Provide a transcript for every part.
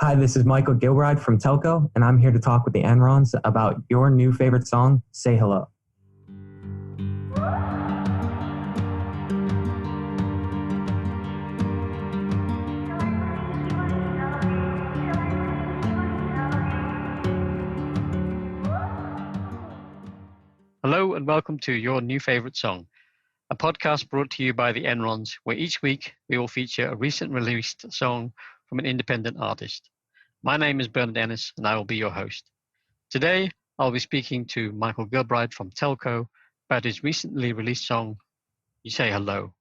Hi, this is Michael Gilbride from Telco, and I'm here to talk with the Enrons about your new favorite song, Say Hello. Hello and welcome to Your New Favorite Song, a podcast brought to you by the Enrons, where each week we will feature a recent released song from an independent artist. My name is Bernard Ennis and I will be your host. Today I'll be speaking to Michael Gilbride from Telco about his recently released song, You Say Hello.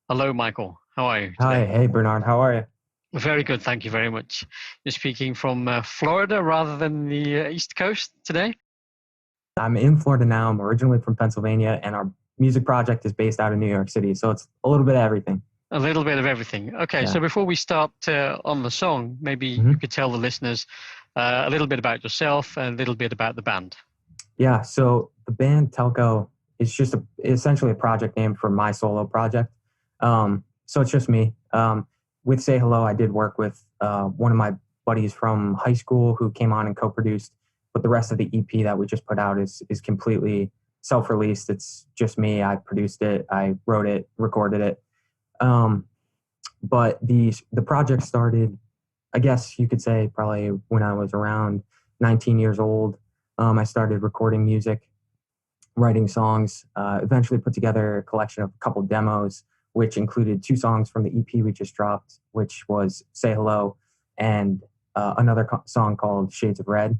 Hello, Michael. How are you Hi, today? hey Bernard, how are you? Very good, thank you very much. You're speaking from Florida rather than the East Coast today? I'm in Florida now. I'm originally from Pennsylvania, and our music project is based out of New York City, so it's a little bit of everything. A little bit of everything. Okay, Yeah. so before we start on the song, maybe you could tell the listeners a little bit about yourself and a little bit about the band. Yeah, so the band Telco is just essentially a project name for my solo project. So it's just me. With Say Hello, I did work with one of my buddies from high school who came on and co-produced, but the rest of the EP that we just put out is completely self-released. It's just me. I produced it, I wrote it, recorded it. But the project started, I guess you could say, probably when I was around 19 years old. I started recording music, writing songs, eventually put together a collection of a couple demos, which included two songs from the EP we just dropped, which was Say Hello and another song called Shades of Red.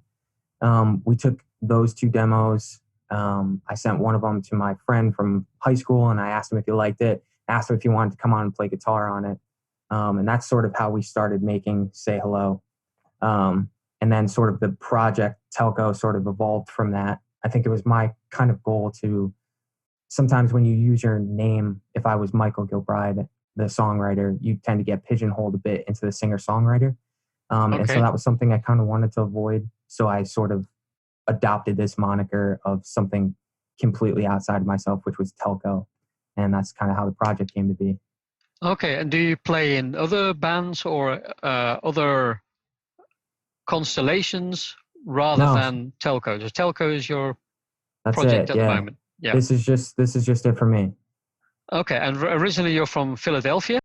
We took those two demos. I sent one of them to my friend from high school, and I asked him if he liked it, asked him if he wanted to come on and play guitar on it. And that's sort of how we started making Say Hello. And then sort of the project Telco sort of evolved from that. I think it was my kind of goal to sometimes when you use your name, if I was Michael Gilbride, the songwriter, you tend to get pigeonholed a bit into the singer-songwriter. And so that was something I kind of wanted to avoid. So I sort of adopted this moniker of something completely outside of myself, which was Telco. And that's kind of how the project came to be. Okay, and do you play in other bands or other constellations rather No, than Telco? So Telco is your that's project it. at the Yeah. moment. Yeah. This is just it for me. Okay, and originally you're from Philadelphia?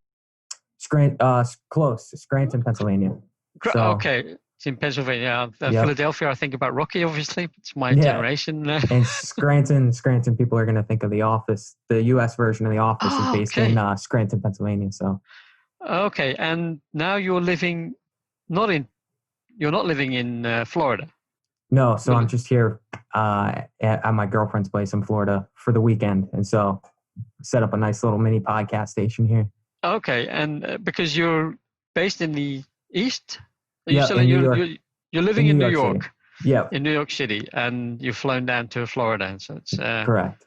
Close, Scranton, Pennsylvania. So Okay, it's in Pennsylvania. yep, Philadelphia, I think about Rocky, obviously. It's my yeah. generation. And Scranton, people are going to think of The Office. The U.S. version of The Office is Oh, based in okay. Scranton, Pennsylvania. So Okay, and now you're living not in you're not living in Florida. no, so You're I'm li- just here at my girlfriend's place in Florida for the weekend, and so set up a nice little mini podcast station here. Okay, and because you're based in the East, are you Yeah, still in New York, you're in living New in New York City. York, Yep, in New York City, and you've flown down to Florida, and so it's correct.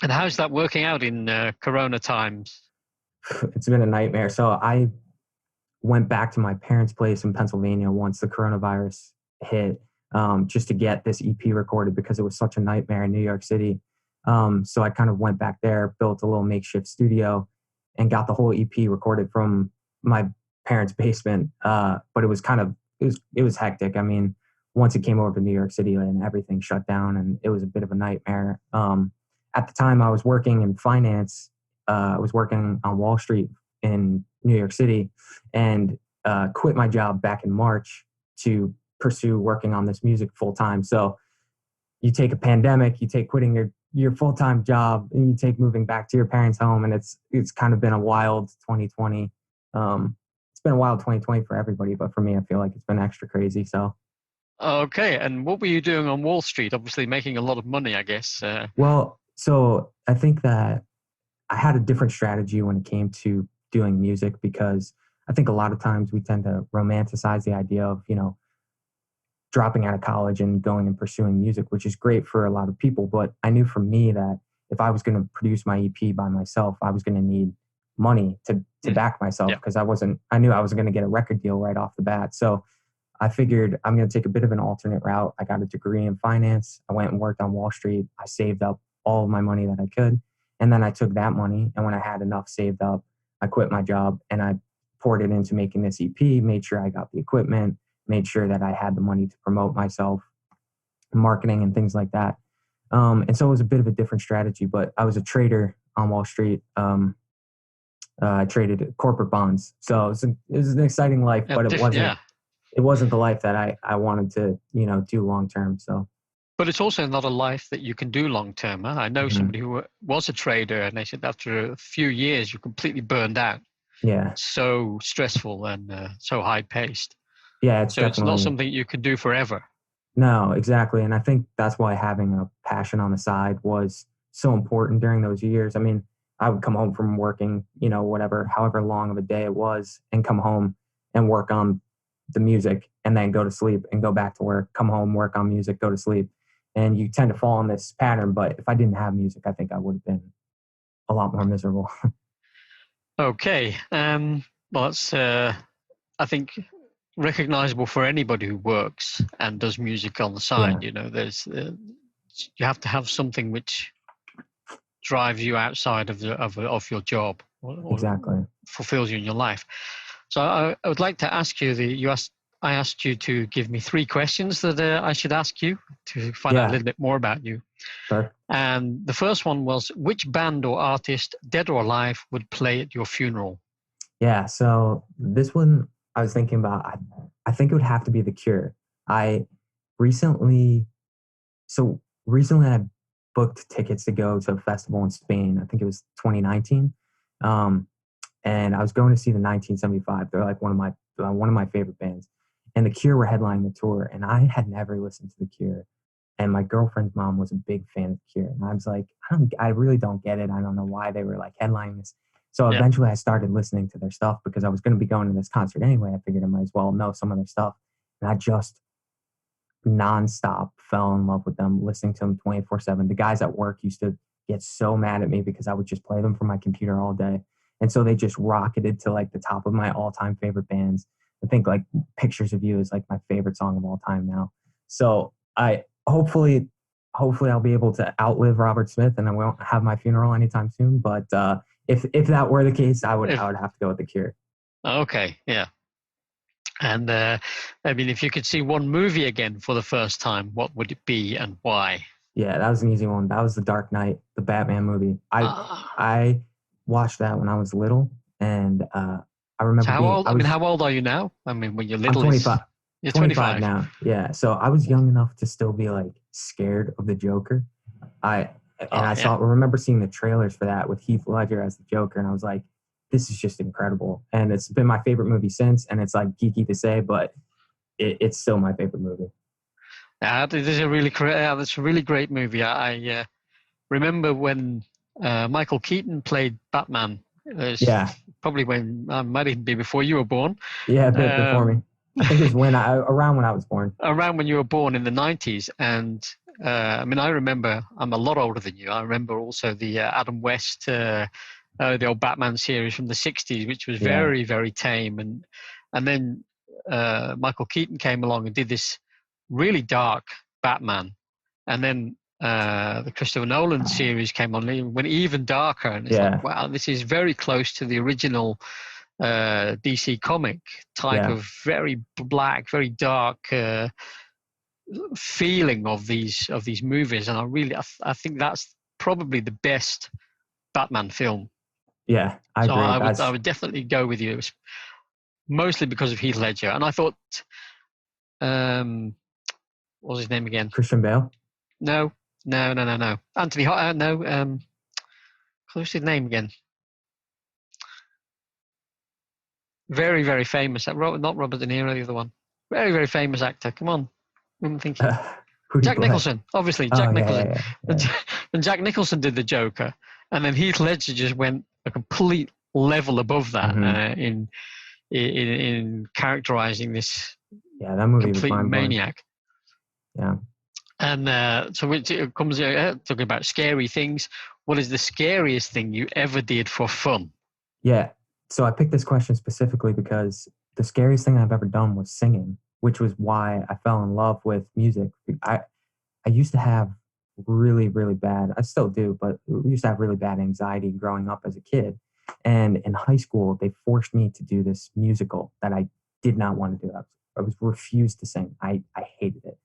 and how's that working out in Corona times? It's been a nightmare. So I went back to my parents' place in Pennsylvania once the coronavirus hit, just to get this EP recorded because it was such a nightmare in New York City. So I kind of went back there, built a little makeshift studio, and got the whole EP recorded from my parents' basement. But it was it was hectic. I mean, once it came over to New York City and everything shut down, and it was a bit of a nightmare. At the time, I was working in finance. I was working on Wall Street in New York City, and quit my job back in March to pursue working on this music full time. So you take a pandemic, you take quitting your full time job, and you take moving back to your parents' home, and it's kind of been a wild 2020. It's been a wild 2020 for everybody, but for me, I feel like it's been extra crazy. So Okay, and what were you doing on Wall Street? Obviously, making a lot of money, I guess. well, so I think that I had a different strategy when it came to doing music because I think a lot of times we tend to romanticize the idea of, dropping out of college and going and pursuing music, which is great for a lot of people. But I knew for me that if I was going to produce my EP by myself, I was going to need money to back myself Yeah. because I knew I wasn't going to get a record deal right off the bat. So I figured I'm going to take a bit of an alternate route. I got a degree in finance. I went and worked on Wall Street. I saved up all of my money that I could. And then I took that money. And when I had enough saved up, I quit my job and I poured it into making this EP, made sure I got the equipment, made sure that I had the money to promote myself, marketing and things like that. And so it was a bit of a different strategy, but I was a trader on Wall Street. I traded corporate bonds. So it was an exciting life, but it wasn't the life that I wanted to, do long term. So. But it's also not a life that you can do long term. Huh? I know somebody who was a trader, and they said after a few years, you're completely burned out. Yeah. It's so stressful and so high paced. Yeah, it's not something you can do forever. No, exactly. And I think that's why having a passion on the side was so important during those years. I mean, I would come home from working, however long of a day it was, and come home and work on the music and then go to sleep and go back to work, come home, work on music, go to sleep. And you tend to fall in this pattern. But if I didn't have music, I think I would have been a lot more miserable. Okay. Well, it's, I think, recognizable for anybody who works and does music on the side. Yeah. There's you have to have something which drives you outside of your job, or Exactly. fulfills you in your life. So I would like to ask you I asked you to give me 3 questions that I should ask you to find out a little bit more about you. Sure. And the first one was, which band or artist, dead or alive, would play at your funeral? Yeah. So this one I was thinking about, I think it would have to be The Cure. Recently I booked tickets to go to a festival in Spain. I think it was 2019. And I was going to see the 1975. They're like one of my favorite bands. And The Cure were headlining the tour, and I had never listened to The Cure. And my girlfriend's mom was a big fan of The Cure. And I was like, I really don't get it. I don't know why they were like headlining this. So eventually I started listening to their stuff because I was going to be going to this concert anyway. I figured I might as well know some of their stuff. And I just nonstop fell in love with them, listening to them 24/7. The guys at work used to get so mad at me because I would just play them from my computer all day. And so they just rocketed to like the top of my all-time favorite bands. I think like Pictures of You is like my favorite song of all time now. So I hopefully I'll be able to outlive Robert Smith and I won't have my funeral anytime soon. But if that were the case, I would have to go with The Cure. Okay, yeah. And I mean, if you could see one movie again for the first time, what would it be and why? Yeah, that was an easy one. That was The Dark Knight, the Batman movie. I watched that when I was little, and I remember how old are you now? I mean, when you're little, I'm 25. You're 25 now. Yeah, so I was young enough to still be like scared of the Joker. I remember seeing the trailers for that with Heath Ledger as the Joker, and I was like, this is just incredible. And it's been my favorite movie since, and it's like geeky to say, but it's still my favorite movie. This is that's a really great movie. I remember when Michael Keaton played Batman. Probably when might even be before you were born. Yeah, a bit before me. I think it was around when I was born. Around when you were born in the 90s. And I mean, I remember, I'm a lot older than you. I remember also the Adam West, the old Batman series from the 60s, which was very, very tame. And then Michael Keaton came along and did this really dark Batman. And then the Christopher Nolan series came on and went even darker. And it's like, wow, this is very close to the original DC comic type of very black, very dark feeling of these movies. And I think that's probably the best Batman film. Yeah, I agree. I would definitely go with you, mostly because of Heath Ledger. And I thought, what was his name again? Christian Bale? No. Anthony. What's his name again? Very, very famous. Not Robert De Niro, the other one. Very, very famous actor. Come on. I'm thinking. Jack Nicholson, obviously. Jack Nicholson. Yeah. And Jack Nicholson did the Joker. And then Heath Ledger just went a complete level above that in characterizing this that movie complete maniac. Yeah. And so it comes talking about scary things. What is the scariest thing you ever did for fun? Yeah. So I picked this question specifically because the scariest thing I've ever done was singing, which was why I fell in love with music. I used to have really, really bad, I still do, but we used to have really bad anxiety growing up as a kid. And in high school, they forced me to do this musical that I did not want to do. I was refused to sing. I hated it.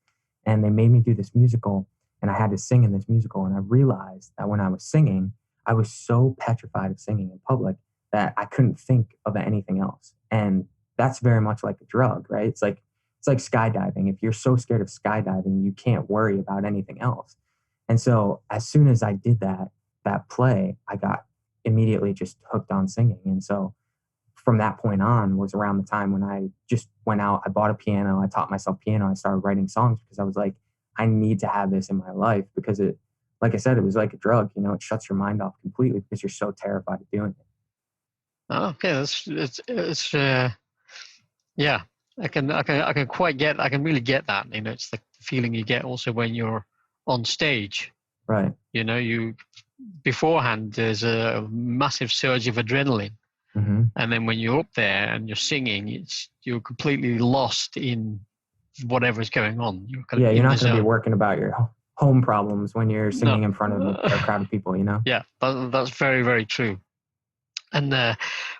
And they made me do this musical, and I had to sing in this musical. And I realized that when I was singing, I was so petrified of singing in public that I couldn't think of anything else. And that's very much like a drug, right? It's like skydiving. If you're so scared of skydiving, you can't worry about anything else. And so as soon as I did that play, I got immediately just hooked on singing. And so from that point on was around the time when I just went out, I bought a piano, I taught myself piano, I started writing songs because I was like, I need to have this in my life because it, like I said, it was like a drug, you know, it shuts your mind off completely because you're so terrified of doing it. Oh, okay, it's yeah. I can really get that. You know, it's the feeling you get also when you're on stage. Right. You know, you beforehand there's a massive surge of adrenaline, Mm-hmm. and then when you're up there and you're singing, you're completely lost in whatever's going on. You're kind of Yeah, you're in the not going to be zone. working about your home problems when you're singing No. in front of a crowd of people, you know? Yeah, that's very, very true. And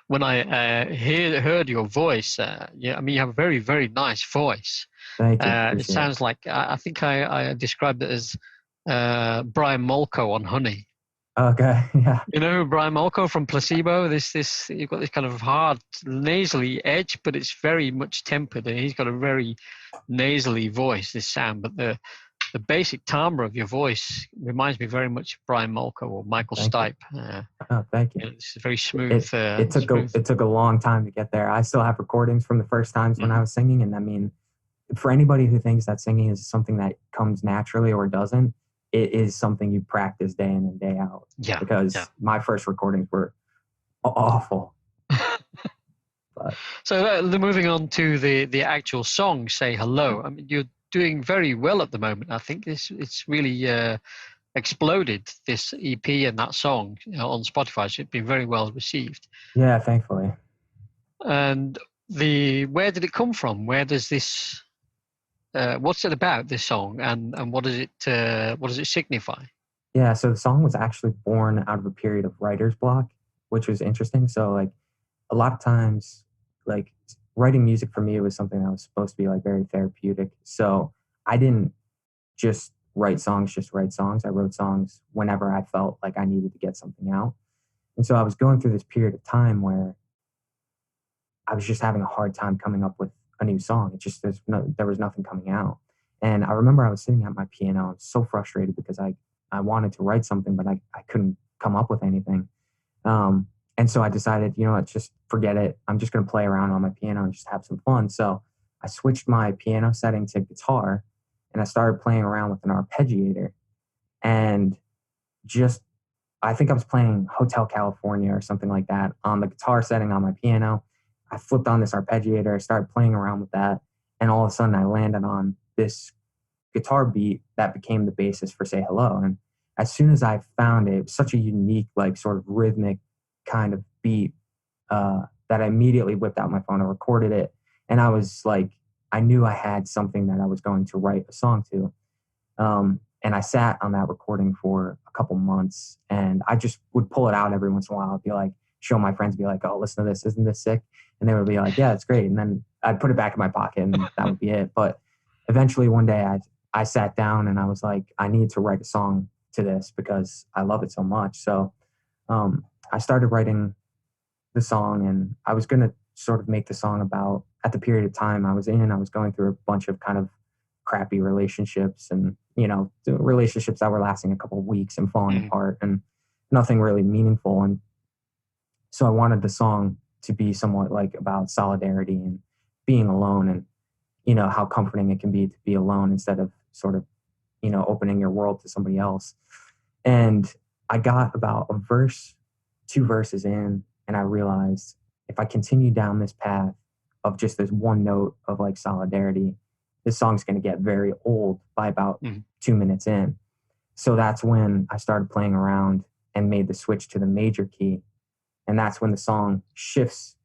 when I heard your voice, yeah, I mean, you have a very, very nice voice. Thank you. It Appreciate it. sounds like I think I described it as Brian Molko on Honey. Okay. Yeah. You know Brian Molko from Placebo? This you've got this kind of hard nasally edge, but it's very much tempered, and he's got a very nasally voice. This sound, but the basic timbre of your voice reminds me very much of Brian Molko or Michael Thank you. Stipe. Oh, thank you. It's very smooth. It took a long time to get there. I still have recordings from the first times when I was singing, and I mean, for anybody who thinks that singing is something that comes naturally or doesn't, it is something you practice day in and day out. Yeah. Because my first recordings were awful. But So moving on to the actual song, "Say Hello." I mean, you're doing very well at the moment. I think it's really exploded, this EP and that song, you know, on Spotify. So it's been very well received. yeah, thankfully. And where did it come from? Where does this? What's it about, this song, and what does it signify? Yeah, so the song was actually born out of a period of writer's block, which was interesting. So like a lot of times, like writing music for me was something that was supposed to be like very therapeutic. So I didn't just write songs, just write songs. I wrote songs whenever I felt like I needed to get something out. And so I was going through this period of time where I was just having a hard time coming up with a new song. It just, there was nothing coming out. And I remember I was sitting at my piano. I was so frustrated because I wanted to write something, but I couldn't come up with anything. And so I decided, you know what, just forget it. I'm just going to play around on my piano and just have some fun. So I switched my piano setting to guitar, and I started playing around with an arpeggiator. And just, I think I was playing Hotel California or something like that on the guitar setting on my piano. I flipped on this arpeggiator, I started playing around with that, and all of a sudden I landed on this guitar beat that became the basis for Say Hello. And as soon as I found it, it was such a unique, like sort of rhythmic kind of beat that I immediately whipped out my phone and recorded it. And I was like, I knew I had something that I was going to write a song to. And I sat on that recording for a couple months, and I just would pull it out every once in a while. I'd be like, show my friends, be like, oh, listen to this. Isn't this sick? And they would be like, yeah, it's great. And then I'd put it back in my pocket, and that would be it. But eventually one day I sat down and I was like, I need to write a song to this because I love it so much. So I started writing the song, and I was going to sort of make the song about, at the period of time I was in, I was going through a bunch of kind of crappy relationships, and, you know, relationships that were lasting a couple of weeks and falling apart and nothing really meaningful. And so I wanted the song to be somewhat like about solidarity and being alone, and, you know, how comforting it can be to be alone instead of sort of, you know, opening your world to somebody else. And I got about a verse, 2 verses in, and I realized if I continue down this path of just this one note of like solidarity, this song's going to get very old by about 2 minutes in. So that's when I started playing around and made the switch to the major key. And that's when the song shifts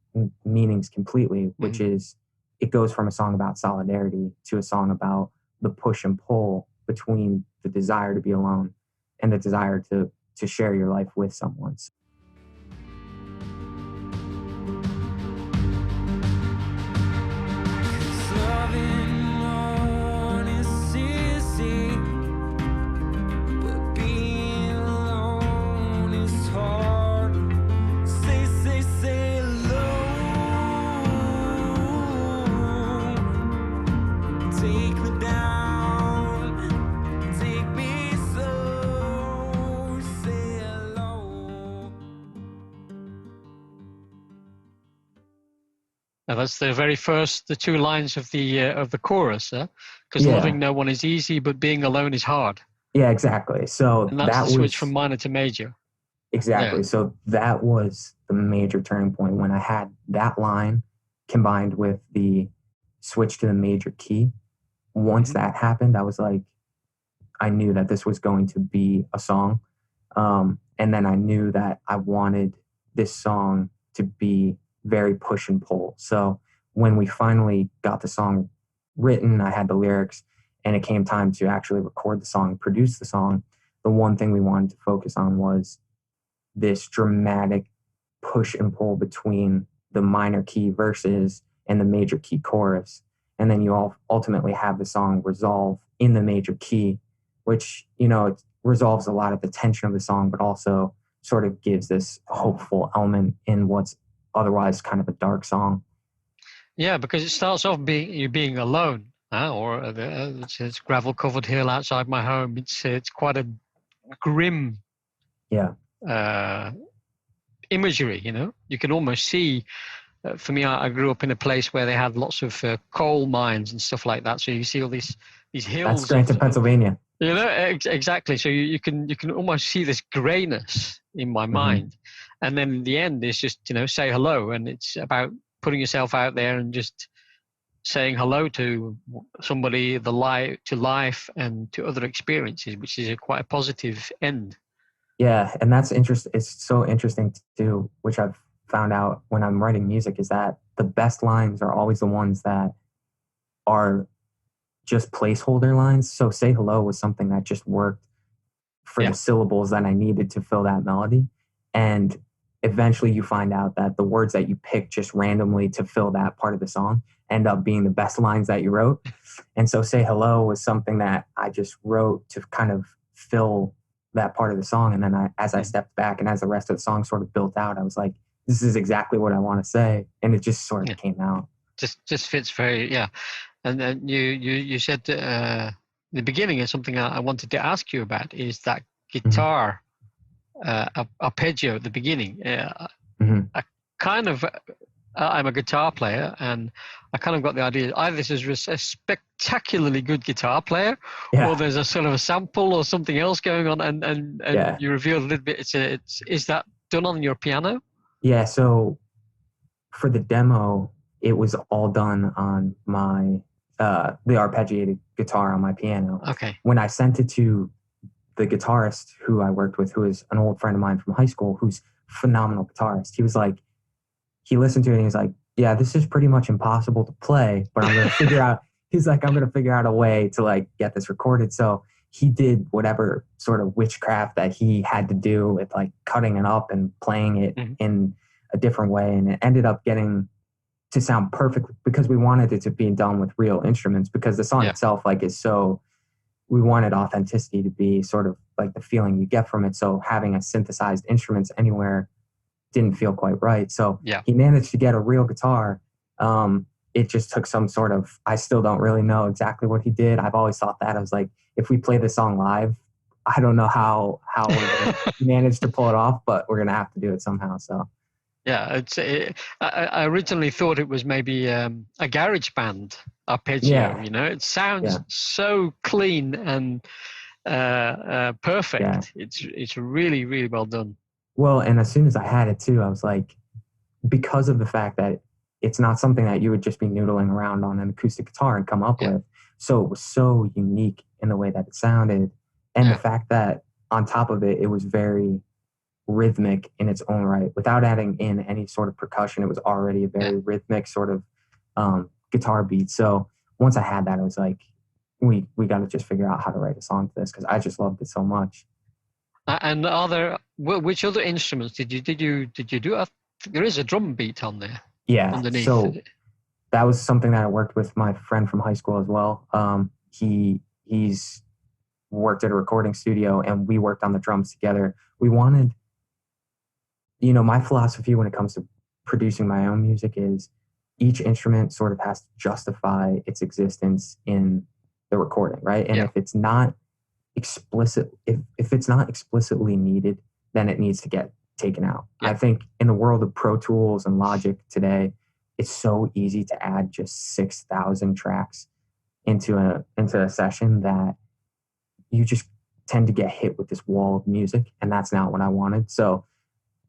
meanings completely, which is, it goes from a song about solidarity to a song about the push and pull between the desire to be alone and the desire to share your life with someone. Now that's the two lines of the chorus, because Yeah. loving no one is easy, but being alone is hard. Yeah, exactly. So And that's the switch from minor to major. Exactly. Yeah. So that was the major turning point when I had that line combined with the switch to the major key. Once that happened, I was like, I knew that this was going to be a song. And then I knew that I wanted this song to be very push and pull. So when we finally got the song written, I had the lyrics, and it came time to actually record the song, produce the song. The one thing we wanted to focus on was this dramatic push and pull between the minor key verses and the major key chorus. And then you all ultimately have the song resolve in the major key, which, you know, it resolves a lot of the tension of the song, but also sort of gives this hopeful element in what's otherwise kind of a dark song. Yeah, because it starts off being alone, or it's gravel covered hill outside my home. It's quite a grim imagery. You know, you can almost see. For me, I grew up in a place where they had lots of coal mines and stuff like that. So you see all these hills. That's Scranton, Pennsylvania. You know, exactly. So you can almost see this grayness in my mind, and then in the end, it's just, you know, say hello, and it's about putting yourself out there and just saying hello to somebody, to life, and to other experiences, which is quite a positive end. Yeah, and that's interesting. It's so interesting too, which I've found out when I'm writing music, is that the best lines are always the ones that are just placeholder lines. So say hello was something that just worked for the syllables that I needed to fill that melody. And eventually you find out that the words that you pick just randomly to fill that part of the song end up being the best lines that you wrote. And so say hello was something that I just wrote to kind of fill that part of the song. And then as I stepped back and as the rest of the song sort of built out, I was like, this is exactly what I want to say. And it just sort of came out. Just fits very, And then you said in the beginning, is something I wanted to ask you about, is that guitar arpeggio at the beginning. I kind of, I'm a guitar player, and I kind of got the idea either this is a spectacularly good guitar player, or there's a sort of a sample or something else going on, and you revealed a little bit. Is that done on your piano? Yeah. So for the demo, it was all done on my the arpeggiated guitar on my piano. Okay. When I sent it to the guitarist who I worked with, who is an old friend of mine from high school, who's a phenomenal guitarist, he was like, he listened to it and he was like, yeah, this is pretty much impossible to play, but I'm going to figure out, he's like, I'm going to figure out a way to like get this recorded. So he did whatever sort of witchcraft that he had to do with like cutting it up and playing it in a different way. And it ended up getting to sound perfect because we wanted it to be done with real instruments, because the song itself like is so, we wanted authenticity to be sort of like the feeling you get from it. So having a synthesized instruments anywhere didn't feel quite right. So he managed to get a real guitar. It just took some sort of, I still don't really know exactly what he did. I've always thought that. I was like, if we play this song live, I don't know how we're going to manage to pull it off, but we're going to have to do it somehow. So. Yeah, I originally thought it was maybe a garage band arpeggio. You know, it sounds so clean and perfect. It's really, really well done. Well, and as soon as I had it too, I was like, because of the fact that it's not something that you would just be noodling around on an acoustic guitar and come up with. So it was so unique in the way that it sounded. And the fact that on top of it, it was very rhythmic in its own right, without adding in any sort of percussion. It was already a very rhythmic sort of guitar beat. So once I had that, I was like, we got to just figure out how to write a song to this, because I just loved it so much. And which other instruments did you do? There is a drum beat on there. Yeah. Underneath. So that was something that I worked with my friend from high school as well. He's worked at a recording studio, and we worked on the drums together. We wanted, my philosophy when it comes to producing my own music is each instrument sort of has to justify its existence in the recording, right? And if it's not explicit, if it's not explicitly needed, then it needs to get taken out. I think in the world of Pro Tools and Logic today, it's so easy to add just 6,000 tracks into a session that you just tend to get hit with this wall of music, and that's not what I wanted. So,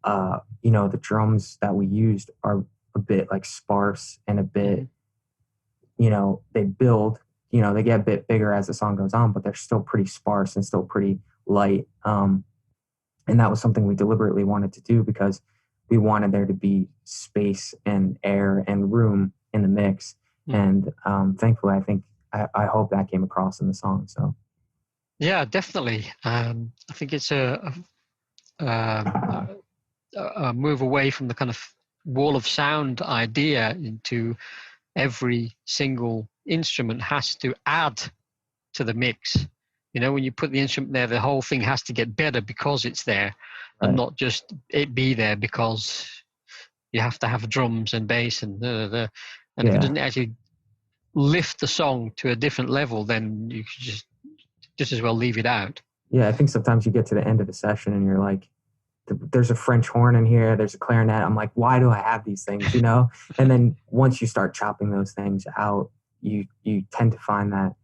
the drums that we used are a bit like sparse and a bit, they build, they get a bit bigger as the song goes on, but they're still pretty sparse and still pretty light. And that was something we deliberately wanted to do because we wanted there to be space and air and room in the mix. And thankfully, I hope that came across in the song. So. Yeah, definitely. I think it's a move away from the kind of wall of sound idea into every single instrument has to add to the mix. When you put the instrument there, the whole thing has to get better because it's there, and not just it be there because you have to have drums and bass and if it doesn't actually lift the song to a different level, then you could just as well leave it out. Yeah, I think sometimes you get to the end of the session and you're like, there's a French horn in here, there's a clarinet. I'm like, why do I have these things, And then once you start chopping those things out, you tend to find that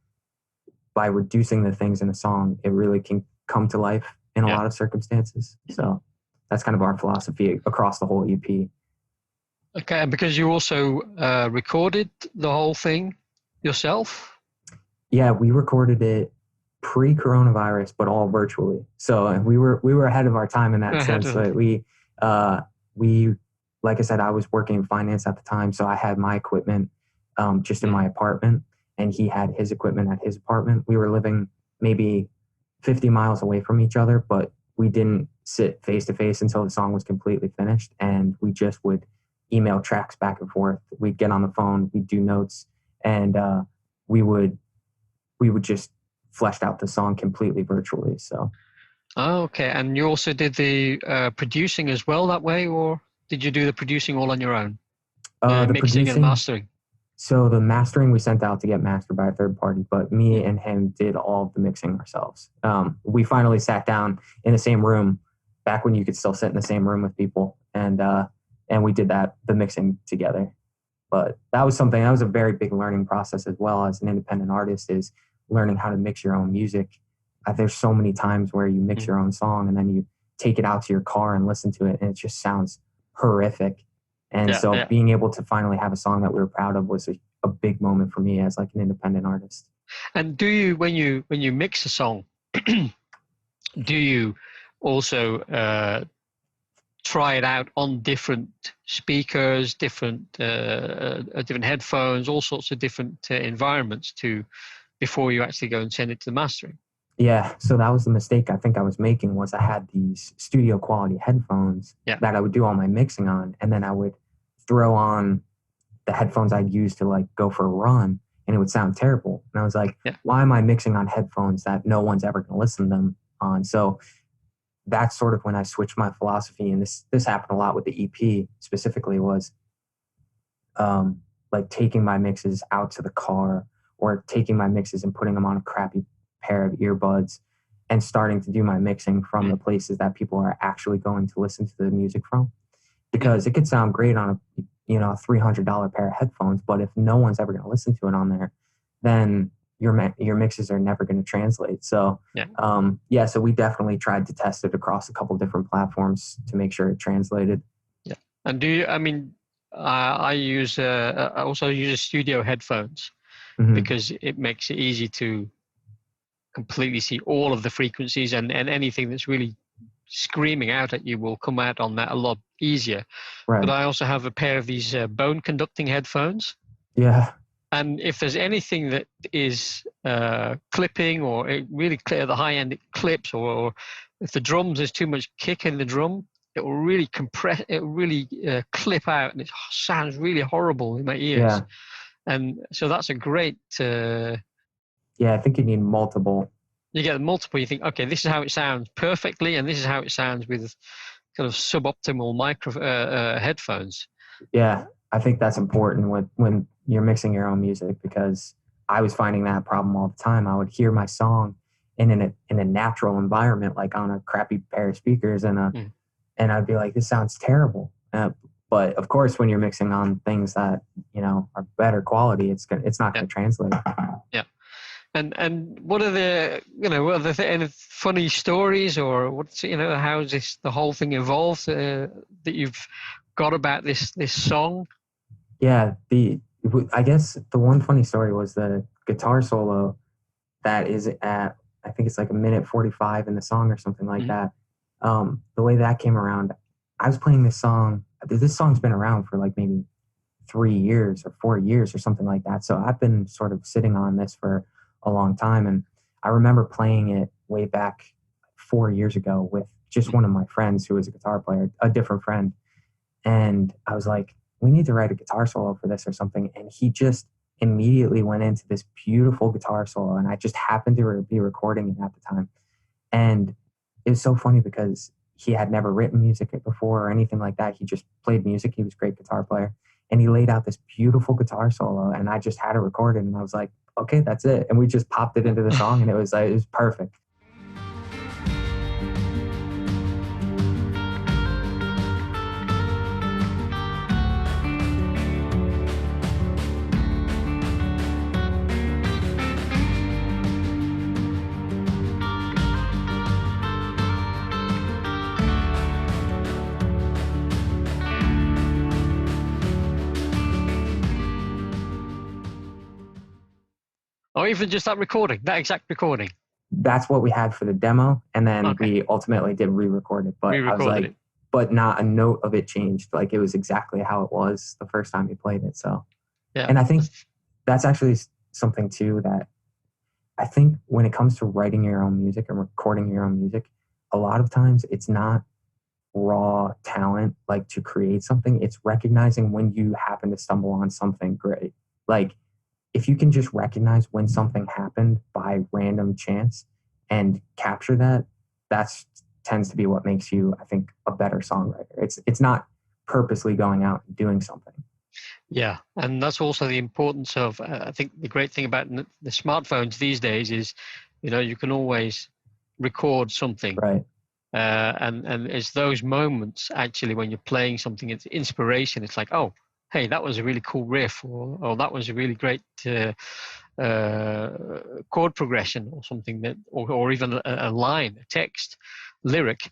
by reducing the things in a song, it really can come to life in a lot of circumstances. So that's kind of our philosophy across the whole EP. Okay, and because you also recorded the whole thing yourself? Yeah, we recorded it pre-coronavirus, but all virtually. So we were ahead of our time in that sense. But we, like I said, I was working in finance at the time, so I had my equipment just in my apartment, and he had his equipment at his apartment. We were living maybe 50 miles away from each other, but we didn't sit face to face until the song was completely finished, and we just would email tracks back and forth. We'd get on the phone, we'd do notes, and we would just fleshed out the song completely virtually. So. Oh, okay. And you also did the producing as well that way, or did you do the producing all on your own? The mixing producing, and mastering. So the mastering we sent out to get mastered by a third party, but me and him did all of the mixing ourselves. We finally sat down in the same room back when you could still sit in the same room with people, and we did the mixing together. But that was a very big learning process as well as an independent artist, is learning how to mix your own music. There's so many times where you mix your own song and then you take it out to your car and listen to it, and it just sounds horrific. And being able to finally have a song that we were proud of was a big moment for me as like an independent artist. And do you, when you mix a song, do you also try it out on different speakers, different headphones, all sorts of different environments before you actually go and send it to the mastering? Yeah, so that was the mistake I think I was making, was I had these studio quality headphones that I would do all my mixing on, and then I would throw on the headphones I'd use to like go for a run, and it would sound terrible. And I was like, why am I mixing on headphones that no one's ever going to listen to them on? So that's sort of when I switched my philosophy, and this happened a lot with the EP specifically, was like taking my mixes out to the car, or taking my mixes and putting them on a crappy pair of earbuds and starting to do my mixing from the places that people are actually going to listen to the music from. Because it could sound great on a $300 pair of headphones, but if no one's ever going to listen to it on there, then your mixes are never going to translate. So so we definitely tried to test it across a couple different platforms to make sure it translated. Yeah. And I also use studio headphones because it makes it easy to completely see all of the frequencies, and anything that's really screaming out at you will come out on that a lot easier. Right. But I also have a pair of these bone conducting headphones. Yeah. And if there's anything that is clipping, or it really at the high end it clips, or if the drums, there's too much kick in the drum, it will really compress, it will really clip out, and it sounds really horrible in my ears. Yeah. And so that's a great. Yeah, I think you need multiple. You get multiple. You think, okay, this is how it sounds perfectly, and this is how it sounds with kind of suboptimal headphones. Yeah, I think that's important when you're mixing your own music, because I was finding that problem all the time. I would hear my song in a natural environment, like on a crappy pair of speakers, and I'd be like, this sounds terrible. But of course, when you're mixing on things that are better quality, it's not going to translate. Yeah. And what are any funny stories, or what's how's the whole thing evolved that you've got about this song? Yeah, I guess the one funny story was the guitar solo that is at, I think it's like a minute 45 in the song or something like that. The way that came around, I was playing this song. This song's been around for like maybe 3 years or 4 years or something like that. So I've been sort of sitting on this for a long time. And I remember playing it way back 4 years ago with just one of my friends who was a guitar player, a different friend. And I was like, we need to write a guitar solo for this or something. And he just immediately went into this beautiful guitar solo. And I just happened to be recording it at the time. And it was so funny because he had never written music before or anything like that. He just played music. He was a great guitar player. And he laid out this beautiful guitar solo, and I just had it recorded, and I was like, okay, that's it. And we just popped it into the song, and it was perfect. Or even just that exact recording. That's what we had for the demo, and then we ultimately did re-record it. But I was like, but not a note of it changed. Like, it was exactly how it was the first time we played it. So, yeah. And I think that's actually something too that I think when it comes to writing your own music and recording your own music, a lot of times it's not raw talent, like to create something. It's recognizing when you happen to stumble on something great. Like, if you can just recognize when something happened by random chance and capture that, that's tends to be what makes you, I think, a better songwriter. It's not purposely going out and doing something. Yeah, and that's also the importance of, I think the great thing about the smartphones these days is, you can always record something. Right. And it's those moments actually when you're playing something, it's inspiration. It's like, oh, hey, that was a really cool riff, or that was a really great chord progression, or something or even a line, a text, lyric.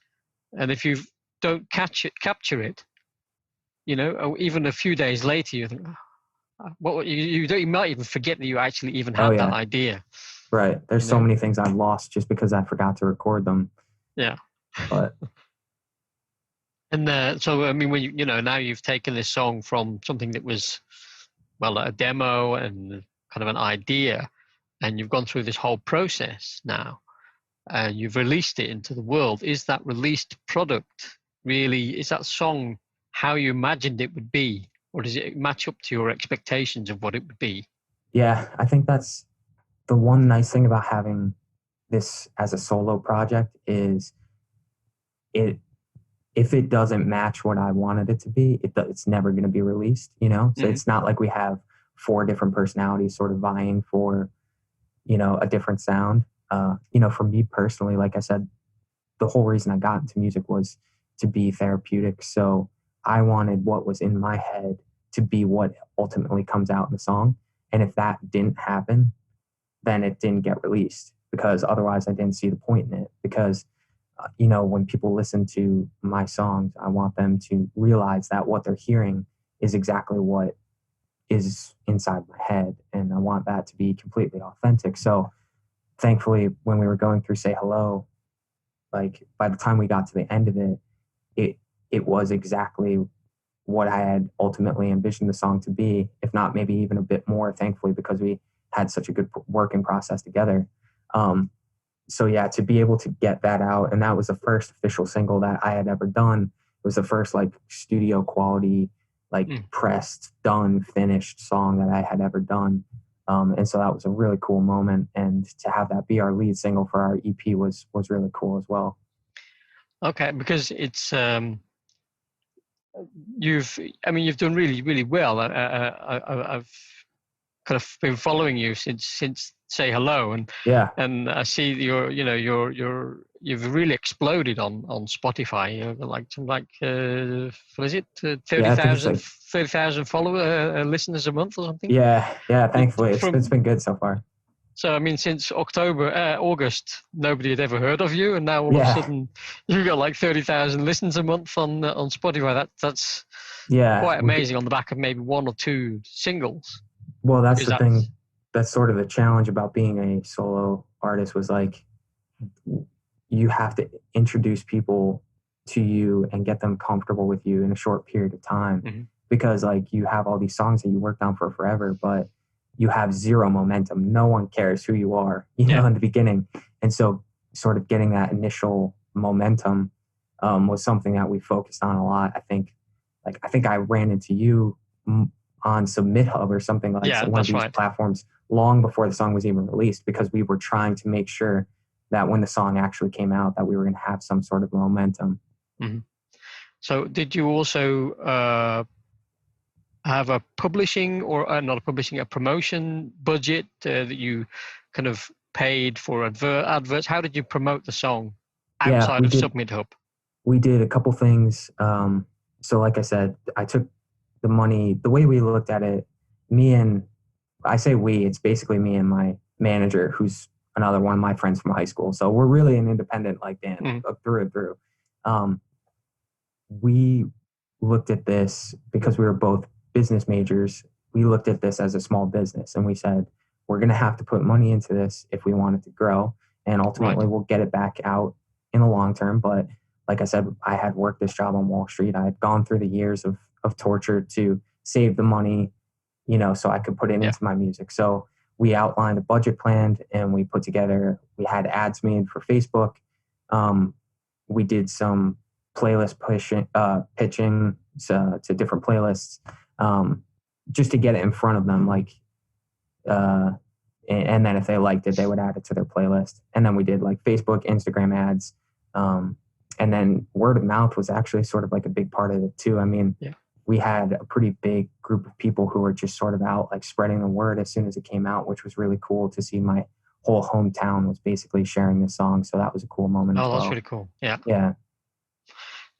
And if you don't capture it, even a few days later, you think, you might even forget that you actually even had that idea. Right. There's so many things I've lost just because I forgot to record them. Yeah. But. And so, I mean, when now you've taken this song from something that was, well, a demo and kind of an idea, and you've gone through this whole process now, and you've released it into the world. Is that released product is that song how you imagined it would be, or does it match up to your expectations of what it would be? Yeah, I think that's the one nice thing about having this as a solo project is if it doesn't match what I wanted it to be, it's never going to be released, So It's not like we have 4 different personalities sort of vying for, a different sound. For me personally, like I said, the whole reason I got into music was to be therapeutic. So I wanted what was in my head to be what ultimately comes out in the song. And if that didn't happen, then it didn't get released, because otherwise I didn't see the point in it. Because when people listen to my songs, I want them to realize that what they're hearing is exactly what is inside my head. And I want that to be completely authentic. So thankfully, when we were going through Say Hello, like by the time we got to the end of it was exactly what I had ultimately envisioned the song to be, if not maybe even a bit more, thankfully, because we had such a good working process together. So yeah, to be able to get that out, and that was the first official single that I had ever done, was the first like studio quality, like pressed, done, finished song that I had ever done. And so that was a really cool moment. And to have that be our lead single for our EP was really cool as well. Okay, because it's you've done really, really well. I've kind of been following you since Say Hello, and Yeah. and I see you've really exploded on Spotify. You're like what is it, Yeah, I think it's like 30,000 follower listeners a month or something? yeah. Thankfully, it's been good so far. So I mean, since August, nobody had ever heard of you, and now all of a Yeah. sudden you've got like 30,000 listens a month on Spotify. That's Yeah. quite amazing on the back of maybe one or two singles. Well, that's Because the thing. That's sort of the challenge about being a solo artist, was like you have to introduce people to you and get them comfortable with you in a short period of time, because like you have all these songs that you worked on for forever, but you have zero momentum. No one cares who you are, in the beginning. And so sort of getting that initial momentum was something that we focused on a lot. I think I ran into you on Submit Hub or something like one of these platforms long before the song was even released, because we were trying to make sure that when the song actually came out, that we were going to have some sort of momentum. So did you also have a publishing or not a publishing, a promotion budget that you kind of paid for adverts? How did you promote the song outside of Submit Hub? We did a couple things. So like I said, I took the money, the way we looked at it, it's basically me and my manager, who's another one of my friends from high school. So we're really an independent like band through and through. We looked at this because we were both business majors. We looked at this as a small business, and we said, we're going to have to put money into this if we want it to grow. And ultimately we'll get it back out in the long term. But like I said, I had worked this job on Wall Street. I had gone through the years of torture to save the money, so I could put it into my music. So we outlined a budget plan, and we we had ads made for Facebook. We did some playlist pitching to different playlists, just to get it in front of them. And then if they liked it, they would add it to their playlist. And then we did like Facebook, Instagram ads. And then word of mouth was actually sort of like a big part of it too. I mean, we had a pretty big group of people who were just sort of out like spreading the word as soon as it came out, which was really cool to see. My whole hometown was basically sharing this song. So that was a cool moment as well. That's really cool. Yeah. Yeah.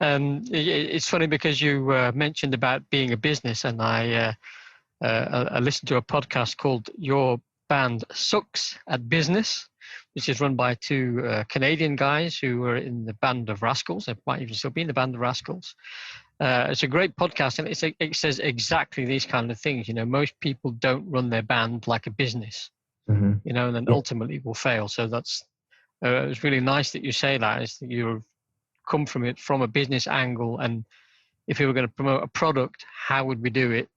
It's funny because you mentioned about being a business, and I listened to a podcast called Your Band Sucks at Business, which is run by two Canadian guys who were in the Band of Rascals. They might even still be in the Band of Rascals. It's a great podcast, and it says exactly these kind of things. Most people don't run their band like a business, and then ultimately will fail. So that's it's really nice that you say that, is that you've come from it from a business angle, and if we were going to promote a product, how would we do it?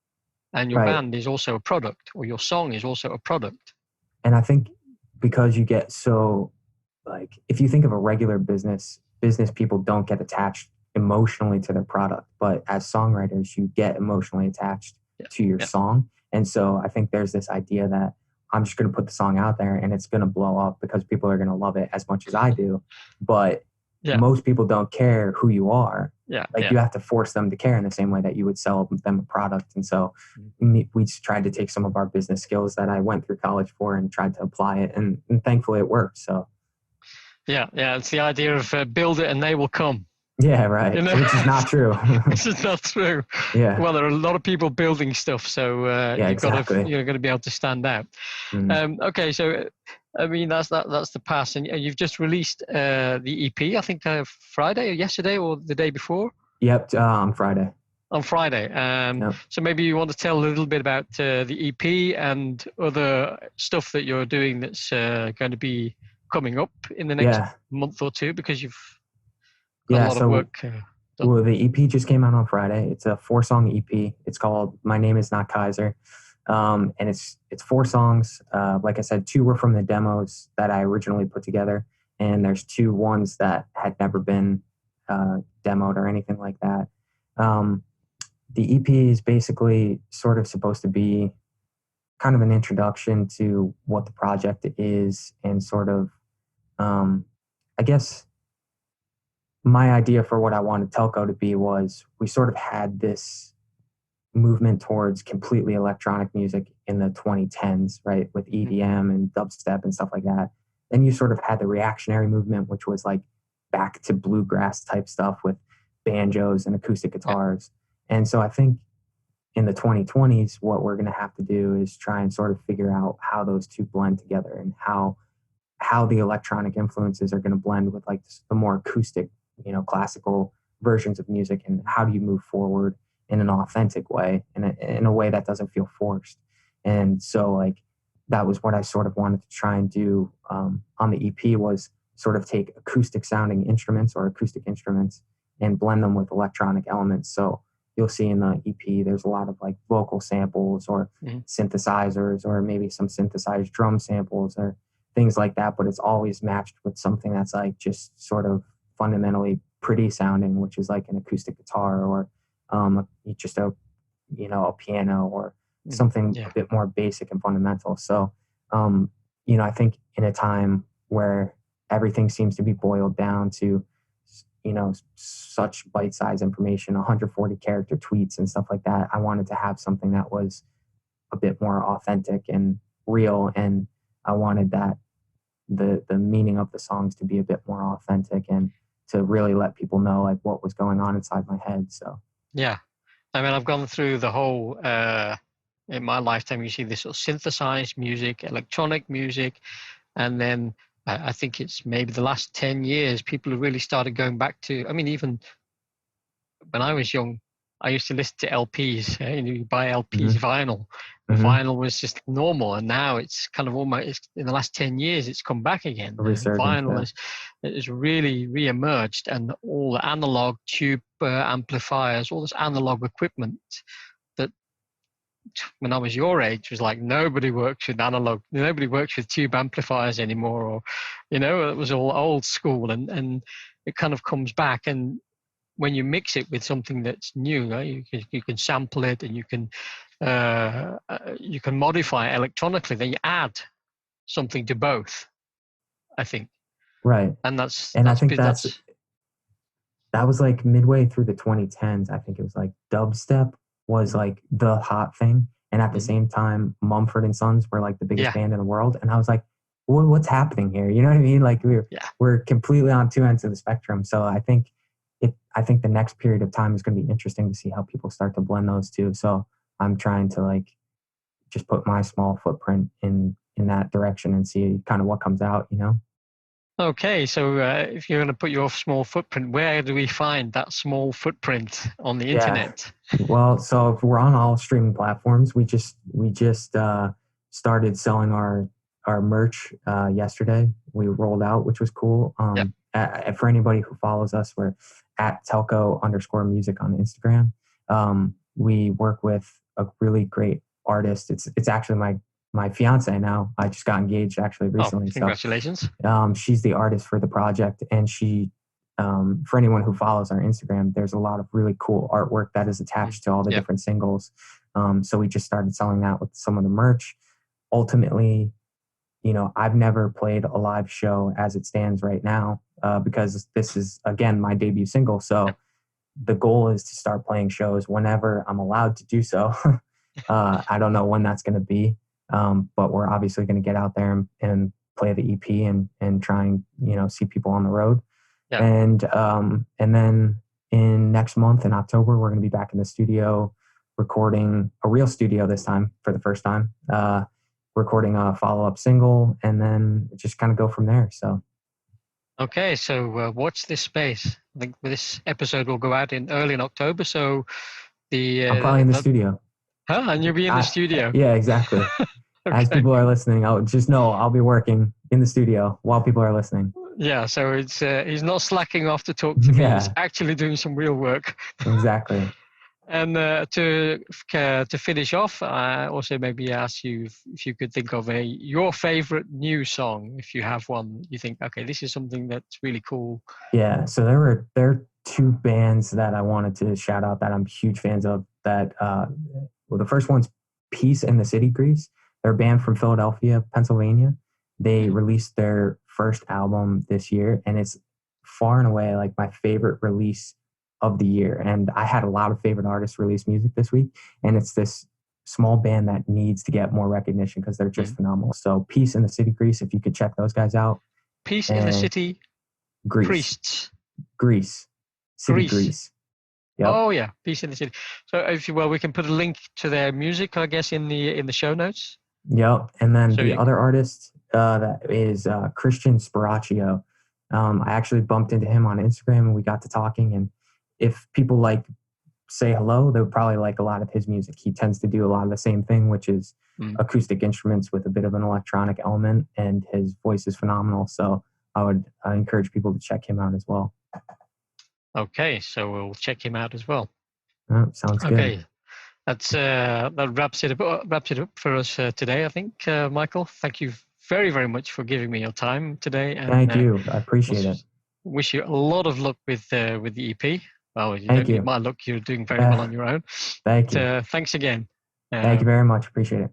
And your band is also a product, or your song is also a product. And I think because you get so, like, if you think of a regular business people don't get attached emotionally to their product, but as songwriters, you get emotionally attached to your song. And so I think there's this idea that I'm just going to put the song out there and it's going to blow up because people are going to love it as much as I do. But most people don't care who you are. You have to force them to care in the same way that you would sell them a product. And so we just tried to take some of our business skills that I went through college for and tried to apply it. And thankfully it worked. So it's the idea of build it and they will come. Yeah, right. Which is not true. Which is not true. Yeah. Well, there are a lot of people building stuff, so you're going to be able to stand out. Okay, so I mean that's the past, and you've just released the EP. I think Friday or yesterday or the day before. Yep, on Friday. On Friday. So maybe you want to tell a little bit about the EP and other stuff that you're doing that's going to be coming up in the next month or two, because you've a lot of work. Well, the EP just came out on Friday. It's a 4-song EP. It's called My Name Is Not Kaiser. And it's 4 songs. Like I said, 2 were from the demos that I originally put together. And there's 2 ones that had never been demoed or anything like that. The EP is basically sort of supposed to be kind of an introduction to what the project is, and sort of, I guess my idea for what I wanted telco to be was, we sort of had this movement towards completely electronic music in the 2010s, right, with EDM and dubstep and stuff like that. Then you sort of had the reactionary movement, which was like back to bluegrass type stuff with banjos and acoustic guitars. And so I think in the 2020s, what we're going to have to do is try and sort of figure out how those two blend together, and how the electronic influences are going to blend with like the more acoustic, classical versions of music, and how do you move forward in an authentic way, in a way that doesn't feel forced. And so like that was what I sort of wanted to try and do on the EP, was sort of take acoustic sounding instruments or acoustic instruments and blend them with electronic elements. So you'll see in the EP, there's a lot of like vocal samples or synthesizers, or maybe some synthesized drum samples or things like that. But it's always matched with something that's like just sort of fundamentally pretty sounding, which is like an acoustic guitar, or just a piano, or something a bit more basic and fundamental. So, I think in a time where everything seems to be boiled down to, such bite-sized information, 140 character tweets and stuff like that, I wanted to have something that was a bit more authentic and real. And I wanted that the meaning of the songs to be a bit more authentic, and to really let people know like what was going on inside my head. So yeah, I mean, I've gone through the whole in my lifetime. You see this sort of synthesized music, electronic music, and then I think it's maybe the last 10 years people have really started going back to, I mean, even when I was young, I used to listen to LPs. You buy LPs, vinyl. Vinyl was just normal, and now it's kind of almost, in the last 10 years, it's come back again. Vinyl is really re-emerged, and all the analog tube amplifiers, all this analog equipment that when I was your age was like, nobody works with tube amplifiers anymore, or it was all old school, and it kind of comes back. And when you mix it with something that's new, right? You can sample it, and you can modify it electronically. Then you add something to both, I think. Right. And I think that was like midway through the 2010s. I think it was like dubstep was like the hot thing, and at the same time, Mumford & Sons were like the biggest band in the world. And I was like, what's happening here? You know what I mean? Like we're completely on two ends of the spectrum. So I think the next period of time is going to be interesting to see how people start to blend those two. So I'm trying to like just put my small footprint in that direction and see kind of what comes out, Okay, so if you're going to put your small footprint, where do we find that small footprint on the internet? Well, so if we're on all streaming platforms. We just started selling our merch yesterday. We rolled out, which was cool. For anybody who follows us, we're at telco_music on Instagram. We work with a really great artist. It's actually my fiance now. I just got engaged actually recently. Congratulations. So, she's the artist for the project, and she, for anyone who follows our Instagram, there's a lot of really cool artwork that is attached to all the different singles. So we just started selling that with some of the merch. Ultimately, I've never played a live show as it stands right now, because this is, again, my debut single. So the goal is to start playing shows whenever I'm allowed to do so. I don't know when that's going to be, but we're obviously going to get out there and play the EP and try and, see people on the road. Yeah. And then in next month in October, we're going to be back in the studio recording a real studio this time for the first time. Recording a follow-up single, and then just kind of go from there. So okay, so watch this space. I think this episode will go out early in October, so I'm probably in the studio. And you'll be in the studio. Yeah, exactly. Okay. As people are listening, I'll be working in the studio while people are listening. Yeah, so it's he's not slacking off to talk to me. He's actually doing some real work. Exactly. And to finish off, I also maybe ask you if you could think of your favorite new song, if you have one. You think, okay, this is something that's really cool. Yeah. So there two bands that I wanted to shout out that I'm huge fans of. That well, the first one's Peace in the City Grease. They're a band from Philadelphia, Pennsylvania. They released their first album this year, and it's far and away like my favorite release of the year. And I had a lot of favorite artists release music this week, and it's this small band that needs to get more recognition because they're just phenomenal. So Peace in the City Grease, if you could check those guys out. Peace in the City Grease. Priests. Grease. City Grease. Yep. Oh yeah, Peace in the City. So we can put a link to their music, I guess, in the show notes. Yep. And then the other artist that is Christian Sparacio. I actually bumped into him on Instagram and we got to talking. And if people like say hello, they would probably like a lot of his music. He tends to do a lot of the same thing, which is acoustic instruments with a bit of an electronic element, and his voice is phenomenal. So I would encourage people to check him out as well. Okay, so we'll check him out as well. Sounds good. Okay, that wraps it up for us today. I think, Michael, thank you very, very much for giving me your time today. And, thank you. I appreciate it. Wish you a lot of luck with the EP. Well, you don't need my luck. You're doing very well on your own. Thank you. Thanks again. Thank you very much. Appreciate it.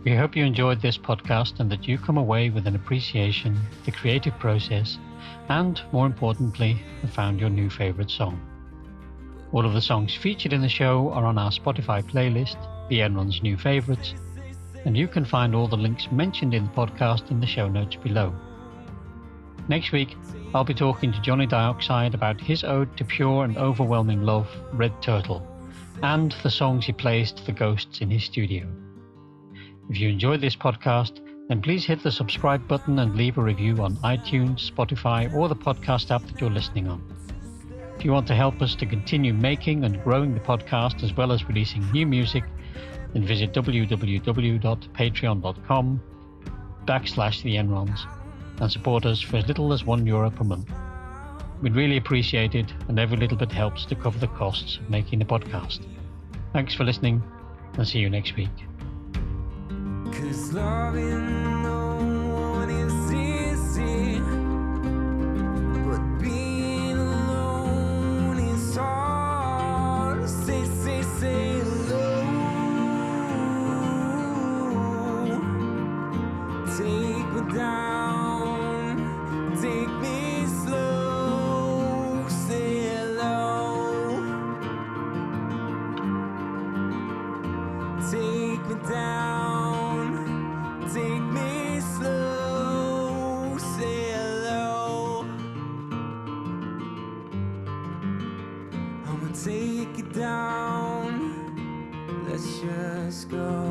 We hope you enjoyed this podcast and that you come away with an appreciation, the creative process, and, more importantly, have found your new favorite song. All of the songs featured in the show are on our Spotify playlist, The Enron's New Favorites, and you can find all the links mentioned in the podcast in the show notes below. Next week, I'll be talking to Johnny Dioxide about his ode to pure and overwhelming love, Red Turtle, and the songs he plays to the ghosts in his studio. If you enjoyed this podcast, then please hit the subscribe button and leave a review on iTunes, Spotify, or the podcast app that you're listening on. If you want to help us to continue making and growing the podcast as well as releasing new music, then visit www.patreon.com/The Enrons and support us for as little as €1 per month. We'd really appreciate it, and every little bit helps to cover the costs of making the podcast. Thanks for listening, and see you next week. 'Cause loving no one is easy, but being alone is hard. Say hello. Take me down, take me slow. Say hello. Take me down, take me slow, say hello. I'ma take it down, let's just go.